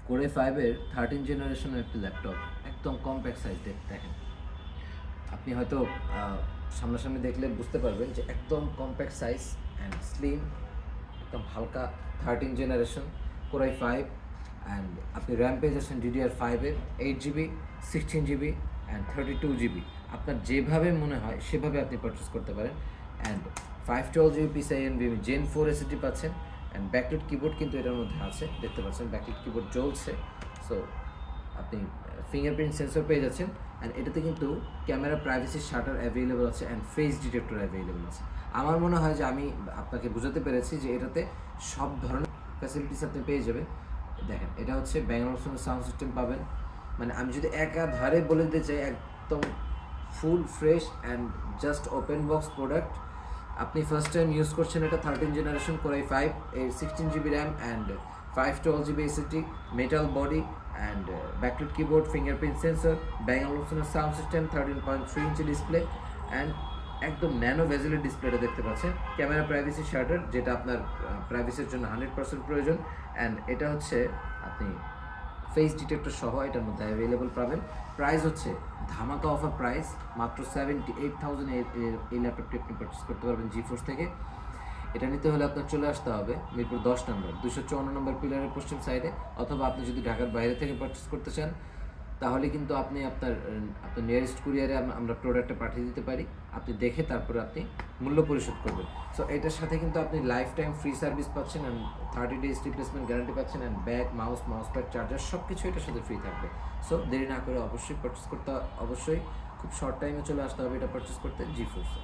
কোরে 5-এর 13 জেনারেশনের একটি ল্যাপটপ, একদম কম্প্যাক্ট সাইজ। দেখেন, আপনি হয়তো সামনাসামনি দেখলে বুঝতে পারবেন যে একদম কম্প্যাক্ট সাইজ অ্যান্ড স্লিম, একদম হালকা। 13 জেনারেশন কোরাই 5, অ্যান্ড আপনি র্যাম পেয়ে যাচ্ছেন DDR5-এর 8GB, 16GB অ্যান্ড 32GB। আপনার যেভাবে মনে হয় সেভাবে আপনি পারচেস করতে পারেন। And 512GB PCIe NVMe Gen 4 SSD পাচ্ছেন। অ্যান্ড ব্যাকলিট কিবোর্ড কিন্তু এটার মধ্যে আছে, দেখতে পাচ্ছেন ব্যাকলিট কিবোর্ড জ্বলছে। সো আপনি ফিঙ্গারপ্রিন্ট সেন্সর পেয়ে যাচ্ছেন। অ্যান্ড এটাতে কিন্তু ক্যামেরা প্রাইভেসি শাটার অ্যাভেলেবল আছে অ্যান্ড ফেস ডিটেক্টর অ্যাভেলেবল আছে। আমার মনে হয় যে আমি আপনাকে বোঝাতে পেরেছি যে এটাতে সব ধরনের ফ্যাসিলিটিস আপনি পেয়ে যাবেন। দেখেন, এটা হচ্ছে ব্যাঙ্গালোর সাউন্ড সিস্টেম পাবেন। মানে আমি যদি একাধারে বলে দিতে চাই, একদম full fresh and just open box product. আপনি ফার্স্ট টাইম ইউজ করছেন এটা 13 জেনারেশন কোরাই 5 এর 16GB RAM and 512GB SSD, metal body and backlit keyboard, fingerprint sensor, Bangalore sound system, 13.3 inch display and একদম ন্যানো ভেজেলের ডিসপ্লেটা দেখতে পাচ্ছেন। ক্যামেরা প্রাইভেসি শাটার, যেটা আপনার প্রাইভেসির জন্য 100% প্রয়োজন। অ্যান্ড এটা হচ্ছে আপনি ফেস ডিটেক্টর সহ এটার মধ্যে অ্যাভেলেবল পাবেন। প্রাইস হচ্ছে ধামাকা অফার প্রাইস, মাত্র 78,000 এই ল্যাপটপটি আপনি পারচেস করতে পারবেন জিফোর্স থেকে। এটা নিতে হলে আপনার চলে আসতে হবে মিরপুর 10 নম্বর 254 নম্বর পিলারের পশ্চিম সাইডে, অথবা আপনি যদি ঢাকার বাইরে থেকে পারচেস করতে চান তাহলে কিন্তু আপনি আপনার নিয়ারেস্ট কুরিয়ারে আমরা প্রোডাক্টটা পাঠিয়ে দিতে পারি। আপনি দেখে তারপরে আপনি মূল্য পরিশোধ করবেন। সো এটার সাথে কিন্তু আপনি লাইফ টাইম ফ্রি সার্ভিস পাচ্ছেন অ্যান্ড 30 days রিপ্লেসমেন্ট গ্যারান্টি পাচ্ছেন and bag, mouse pad, charger সব কিছু এটার সাথে ফ্রি থাকবে। সো দেরি না করে অবশ্যই পারচেস করতে, অবশ্যই খুব শর্ট টাইমে চলে আসতে হবে এটা পারচেস করতে জিফোর্সে।